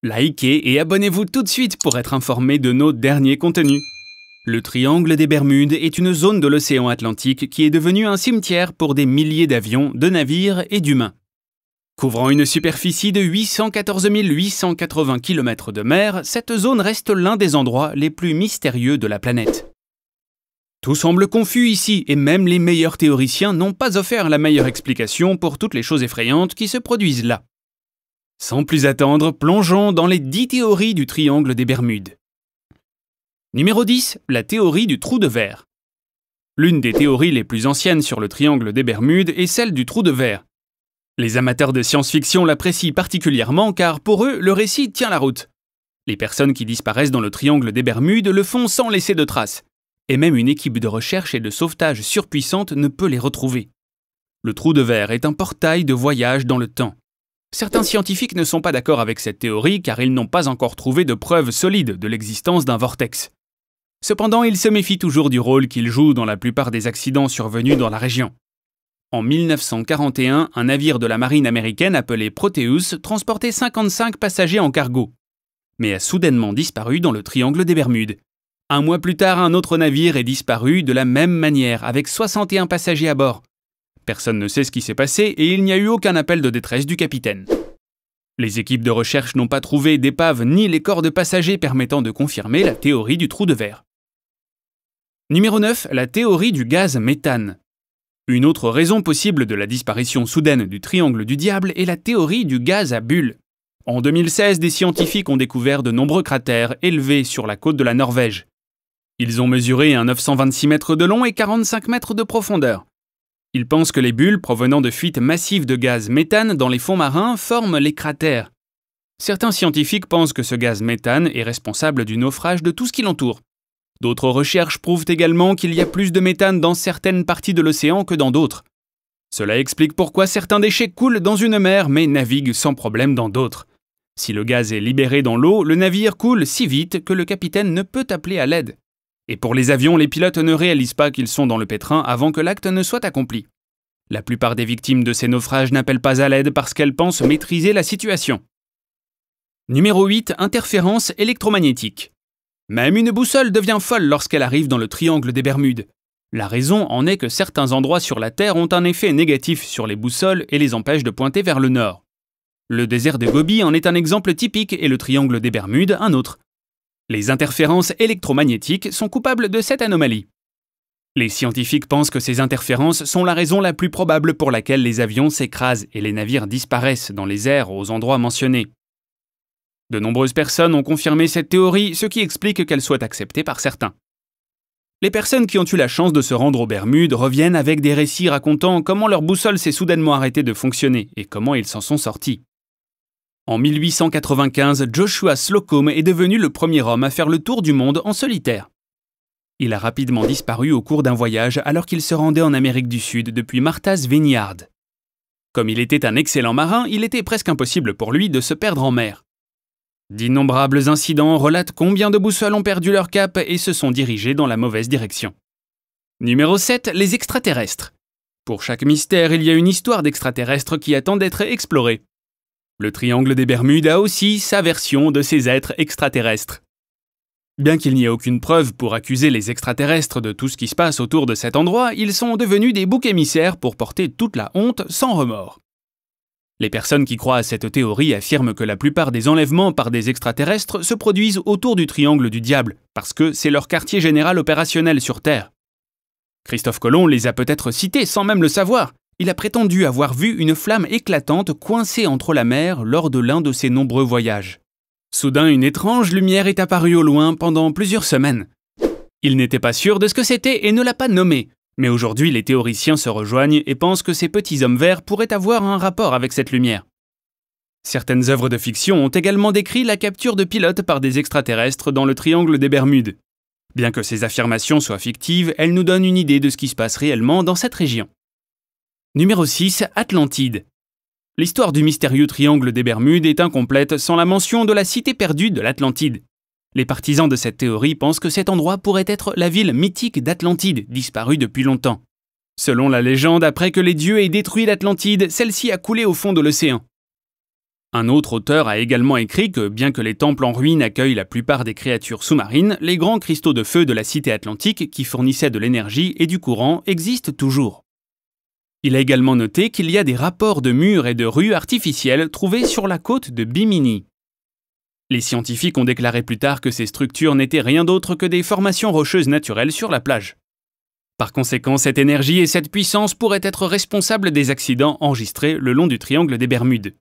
Likez et abonnez-vous tout de suite pour être informé de nos derniers contenus. Le triangle des Bermudes est une zone de l'océan Atlantique qui est devenue un cimetière pour des milliers d'avions, de navires et d'humains. Couvrant une superficie de 814 880 km de mer, cette zone reste l'un des endroits les plus mystérieux de la planète. Tout semble confus ici et même les meilleurs théoriciens n'ont pas offert la meilleure explication pour toutes les choses effrayantes qui se produisent là. Sans plus attendre, plongeons dans les 10 théories du triangle des Bermudes. Numéro 10, la théorie du trou de verre. L'une des théories les plus anciennes sur le triangle des Bermudes est celle du trou de verre. Les amateurs de science-fiction l'apprécient particulièrement car pour eux, le récit tient la route. Les personnes qui disparaissent dans le triangle des Bermudes le font sans laisser de traces. Et même une équipe de recherche et de sauvetage surpuissante ne peut les retrouver. Le trou de verre est un portail de voyage dans le temps. Certains scientifiques ne sont pas d'accord avec cette théorie car ils n'ont pas encore trouvé de preuves solides de l'existence d'un vortex. Cependant, ils se méfient toujours du rôle qu'il joue dans la plupart des accidents survenus dans la région. En 1941, un navire de la marine américaine appelé Proteus transportait 55 passagers en cargo, mais a soudainement disparu dans le triangle des Bermudes. Un mois plus tard, un autre navire est disparu de la même manière, avec 61 passagers à bord. Personne ne sait ce qui s'est passé et il n'y a eu aucun appel de détresse du capitaine. Les équipes de recherche n'ont pas trouvé d'épave ni les corps de passagers permettant de confirmer la théorie du trou de verre. Numéro 9, la théorie du gaz méthane. Une autre raison possible de la disparition soudaine du triangle du diable est la théorie du gaz à bulles. En 2016, des scientifiques ont découvert de nombreux cratères élevés sur la côte de la Norvège. Ils ont mesuré un 926 mètres de long et 45 mètres de profondeur. Ils pensent que les bulles provenant de fuites massives de gaz méthane dans les fonds marins forment les cratères. Certains scientifiques pensent que ce gaz méthane est responsable du naufrage de tout ce qui l'entoure. D'autres recherches prouvent également qu'il y a plus de méthane dans certaines parties de l'océan que dans d'autres. Cela explique pourquoi certains déchets coulent dans une mer mais naviguent sans problème dans d'autres. Si le gaz est libéré dans l'eau, le navire coule si vite que le capitaine ne peut appeler à l'aide. Et pour les avions, les pilotes ne réalisent pas qu'ils sont dans le pétrin avant que l'acte ne soit accompli. La plupart des victimes de ces naufrages n'appellent pas à l'aide parce qu'elles pensent maîtriser la situation. Numéro 8, interférence électromagnétique. Même une boussole devient folle lorsqu'elle arrive dans le triangle des Bermudes. La raison en est que certains endroits sur la Terre ont un effet négatif sur les boussoles et les empêchent de pointer vers le nord. Le désert de Gobi en est un exemple typique et le triangle des Bermudes un autre. Les interférences électromagnétiques sont coupables de cette anomalie. Les scientifiques pensent que ces interférences sont la raison la plus probable pour laquelle les avions s'écrasent et les navires disparaissent dans les airs aux endroits mentionnés. De nombreuses personnes ont confirmé cette théorie, ce qui explique qu'elle soit acceptée par certains. Les personnes qui ont eu la chance de se rendre aux Bermudes reviennent avec des récits racontant comment leur boussole s'est soudainement arrêtée de fonctionner et comment ils s'en sont sortis. En 1895, Joshua Slocum est devenu le premier homme à faire le tour du monde en solitaire. Il a rapidement disparu au cours d'un voyage alors qu'il se rendait en Amérique du Sud depuis Martha's Vineyard. Comme il était un excellent marin, il était presque impossible pour lui de se perdre en mer. D'innombrables incidents relatent combien de boussoles ont perdu leur cap et se sont dirigées dans la mauvaise direction. Numéro 7, les extraterrestres. Pour chaque mystère, il y a une histoire d'extraterrestres qui attend d'être explorée. Le triangle des Bermudes a aussi sa version de ces êtres extraterrestres. Bien qu'il n'y ait aucune preuve pour accuser les extraterrestres de tout ce qui se passe autour de cet endroit, ils sont devenus des boucs émissaires pour porter toute la honte sans remords. Les personnes qui croient à cette théorie affirment que la plupart des enlèvements par des extraterrestres se produisent autour du triangle du diable, parce que c'est leur quartier général opérationnel sur Terre. Christophe Colomb les a peut-être cités sans même le savoir. Il a prétendu avoir vu une flamme éclatante coincée entre la mer lors de l'un de ses nombreux voyages. Soudain, une étrange lumière est apparue au loin pendant plusieurs semaines. Il n'était pas sûr de ce que c'était et ne l'a pas nommé. Mais aujourd'hui, les théoriciens se rejoignent et pensent que ces petits hommes verts pourraient avoir un rapport avec cette lumière. Certaines œuvres de fiction ont également décrit la capture de pilotes par des extraterrestres dans le triangle des Bermudes. Bien que ces affirmations soient fictives, elles nous donnent une idée de ce qui se passe réellement dans cette région. Numéro 6, Atlantide. L'histoire du mystérieux triangle des Bermudes est incomplète sans la mention de la cité perdue de l'Atlantide. Les partisans de cette théorie pensent que cet endroit pourrait être la ville mythique d'Atlantide, disparue depuis longtemps. Selon la légende, après que les dieux aient détruit l'Atlantide, celle-ci a coulé au fond de l'océan. Un autre auteur a également écrit que bien que les temples en ruine accueillent la plupart des créatures sous-marines, les grands cristaux de feu de la cité atlantique qui fournissaient de l'énergie et du courant existent toujours. Il a également noté qu'il y a des rapports de murs et de rues artificielles trouvés sur la côte de Bimini. Les scientifiques ont déclaré plus tard que ces structures n'étaient rien d'autre que des formations rocheuses naturelles sur la plage. Par conséquent, cette énergie et cette puissance pourraient être responsables des accidents enregistrés le long du triangle des Bermudes.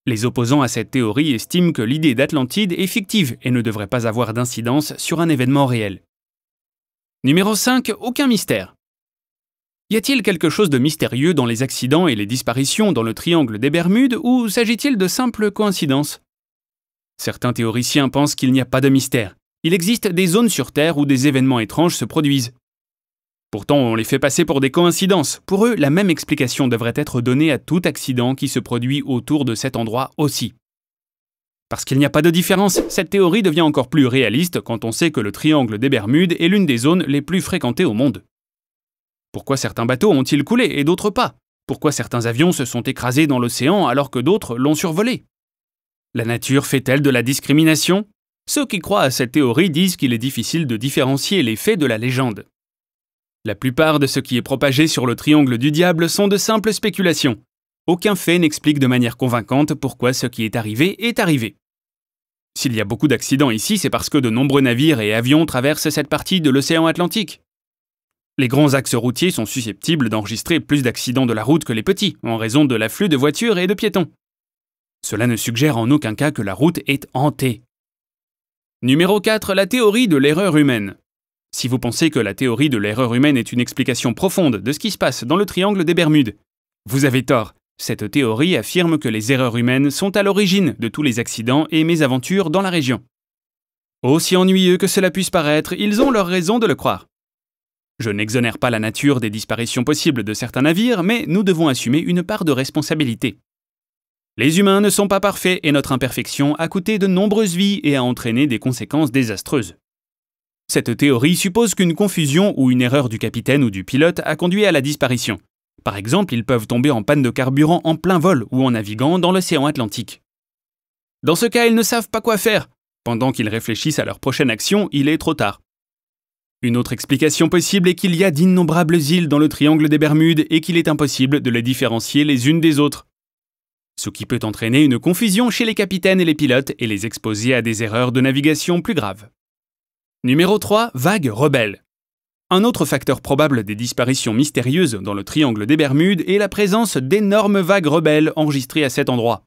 Les opposants à cette théorie estiment que l'idée d'Atlantide est fictive et ne devrait pas avoir d'incidence sur un événement réel. Numéro 5. Aucun mystère. Y a-t-il quelque chose de mystérieux dans les accidents et les disparitions dans le triangle des Bermudes ou s'agit-il de simples coïncidences? Certains théoriciens pensent qu'il n'y a pas de mystère. Il existe des zones sur Terre où des événements étranges se produisent. Pourtant, on les fait passer pour des coïncidences. Pour eux, la même explication devrait être donnée à tout accident qui se produit autour de cet endroit aussi. Parce qu'il n'y a pas de différence, cette théorie devient encore plus réaliste quand on sait que le triangle des Bermudes est l'une des zones les plus fréquentées au monde. Pourquoi certains bateaux ont-ils coulé et d'autres pas? Pourquoi certains avions se sont écrasés dans l'océan alors que d'autres l'ont survolé? La nature fait-elle de la discrimination? Ceux qui croient à cette théorie disent qu'il est difficile de différencier les faits de la légende. La plupart de ce qui est propagé sur le triangle du diable sont de simples spéculations. Aucun fait n'explique de manière convaincante pourquoi ce qui est arrivé est arrivé. S'il y a beaucoup d'accidents ici, c'est parce que de nombreux navires et avions traversent cette partie de l'océan Atlantique. Les grands axes routiers sont susceptibles d'enregistrer plus d'accidents de la route que les petits, en raison de l'afflux de voitures et de piétons. Cela ne suggère en aucun cas que la route est hantée. Numéro 4. La théorie de l'erreur humaine. Si vous pensez que la théorie de l'erreur humaine est une explication profonde de ce qui se passe dans le triangle des Bermudes, vous avez tort. Cette théorie affirme que les erreurs humaines sont à l'origine de tous les accidents et mésaventures dans la région. Aussi ennuyeux que cela puisse paraître, ils ont leur raison de le croire. Je n'exonère pas la nature des disparitions possibles de certains navires, mais nous devons assumer une part de responsabilité. Les humains ne sont pas parfaits et notre imperfection a coûté de nombreuses vies et a entraîné des conséquences désastreuses. Cette théorie suppose qu'une confusion ou une erreur du capitaine ou du pilote a conduit à la disparition. Par exemple, ils peuvent tomber en panne de carburant en plein vol ou en naviguant dans l'océan Atlantique. Dans ce cas, ils ne savent pas quoi faire. Pendant qu'ils réfléchissent à leur prochaine action, il est trop tard. Une autre explication possible est qu'il y a d'innombrables îles dans le triangle des Bermudes et qu'il est impossible de les différencier les unes des autres. Ce qui peut entraîner une confusion chez les capitaines et les pilotes et les exposer à des erreurs de navigation plus graves. Numéro 3. Vagues rebelles. Un autre facteur probable des disparitions mystérieuses dans le triangle des Bermudes est la présence d'énormes vagues rebelles enregistrées à cet endroit.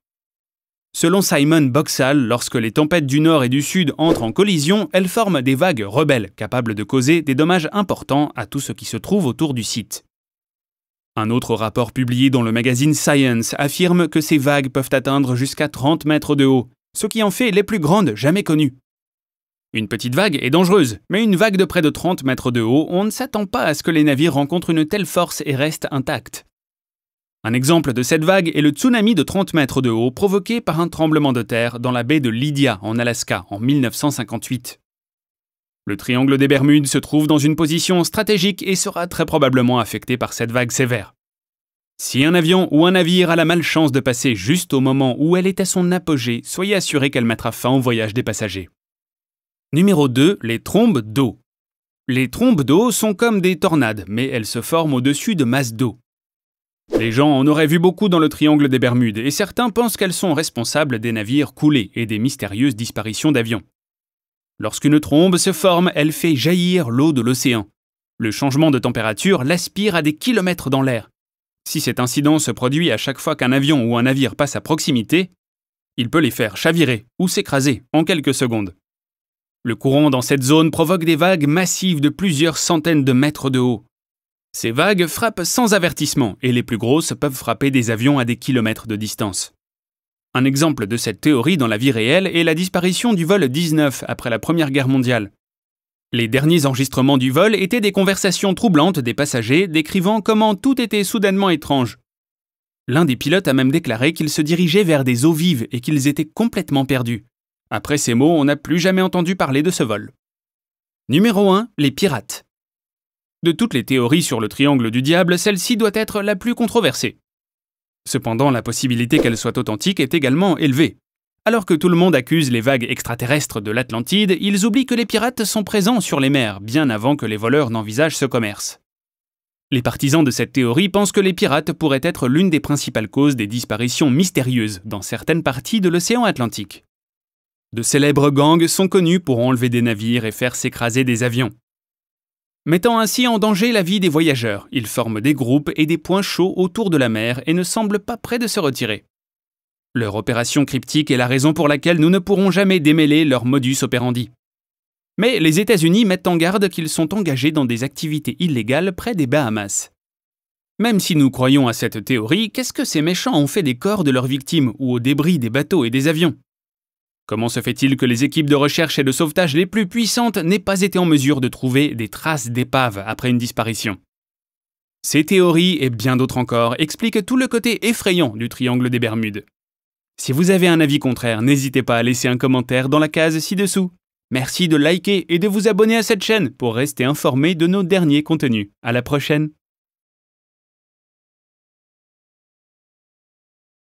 Selon Simon Boxall, lorsque les tempêtes du nord et du sud entrent en collision, elles forment des vagues rebelles capables de causer des dommages importants à tout ce qui se trouve autour du site. Un autre rapport publié dans le magazine Science affirme que ces vagues peuvent atteindre jusqu'à 30 mètres de haut, ce qui en fait les plus grandes jamais connues. Une petite vague est dangereuse, mais une vague de près de 30 mètres de haut, on ne s'attend pas à ce que les navires rencontrent une telle force et restent intacts. Un exemple de cette vague est le tsunami de 30 mètres de haut provoqué par un tremblement de terre dans la baie de Lydia en Alaska en 1958. Le triangle des Bermudes se trouve dans une position stratégique et sera très probablement affecté par cette vague sévère. Si un avion ou un navire a la malchance de passer juste au moment où elle est à son apogée, soyez assuré qu'elle mettra fin au voyage des passagers. Numéro 2. Les trombes d'eau. Les trombes d'eau sont comme des tornades, mais elles se forment au-dessus de masses d'eau. Les gens en auraient vu beaucoup dans le triangle des Bermudes, et certains pensent qu'elles sont responsables des navires coulés et des mystérieuses disparitions d'avions. Lorsqu'une trombe se forme, elle fait jaillir l'eau de l'océan. Le changement de température l'aspire à des kilomètres dans l'air. Si cet incident se produit à chaque fois qu'un avion ou un navire passe à proximité, il peut les faire chavirer ou s'écraser en quelques secondes. Le courant dans cette zone provoque des vagues massives de plusieurs centaines de mètres de haut. Ces vagues frappent sans avertissement et les plus grosses peuvent frapper des avions à des kilomètres de distance. Un exemple de cette théorie dans la vie réelle est la disparition du vol 19 après la Première Guerre mondiale. Les derniers enregistrements du vol étaient des conversations troublantes des passagers décrivant comment tout était soudainement étrange. L'un des pilotes a même déclaré qu'ils se dirigeaient vers des eaux vives et qu'ils étaient complètement perdus. Après ces mots, on n'a plus jamais entendu parler de ce vol. Numéro 1. Les pirates. De toutes les théories sur le triangle du diable, celle-ci doit être la plus controversée. Cependant, la possibilité qu'elle soit authentique est également élevée. Alors que tout le monde accuse les vagues extraterrestres de l'Atlantide, ils oublient que les pirates sont présents sur les mers, bien avant que les voleurs n'envisagent ce commerce. Les partisans de cette théorie pensent que les pirates pourraient être l'une des principales causes des disparitions mystérieuses dans certaines parties de l'océan Atlantique. De célèbres gangs sont connus pour enlever des navires et faire s'écraser des avions. Mettant ainsi en danger la vie des voyageurs, ils forment des groupes et des points chauds autour de la mer et ne semblent pas prêts de se retirer. Leur opération cryptique est la raison pour laquelle nous ne pourrons jamais démêler leur modus operandi. Mais les États-Unis mettent en garde qu'ils sont engagés dans des activités illégales près des Bahamas. Même si nous croyons à cette théorie, qu'est-ce que ces méchants ont fait des corps de leurs victimes ou aux débris des bateaux et des avions? Comment se fait-il que les équipes de recherche et de sauvetage les plus puissantes n'aient pas été en mesure de trouver des traces d'épaves après une disparition? Ces théories et bien d'autres encore expliquent tout le côté effrayant du triangle des Bermudes. Si vous avez un avis contraire, n'hésitez pas à laisser un commentaire dans la case ci-dessous. Merci de liker et de vous abonner à cette chaîne pour rester informé de nos derniers contenus. À la prochaine!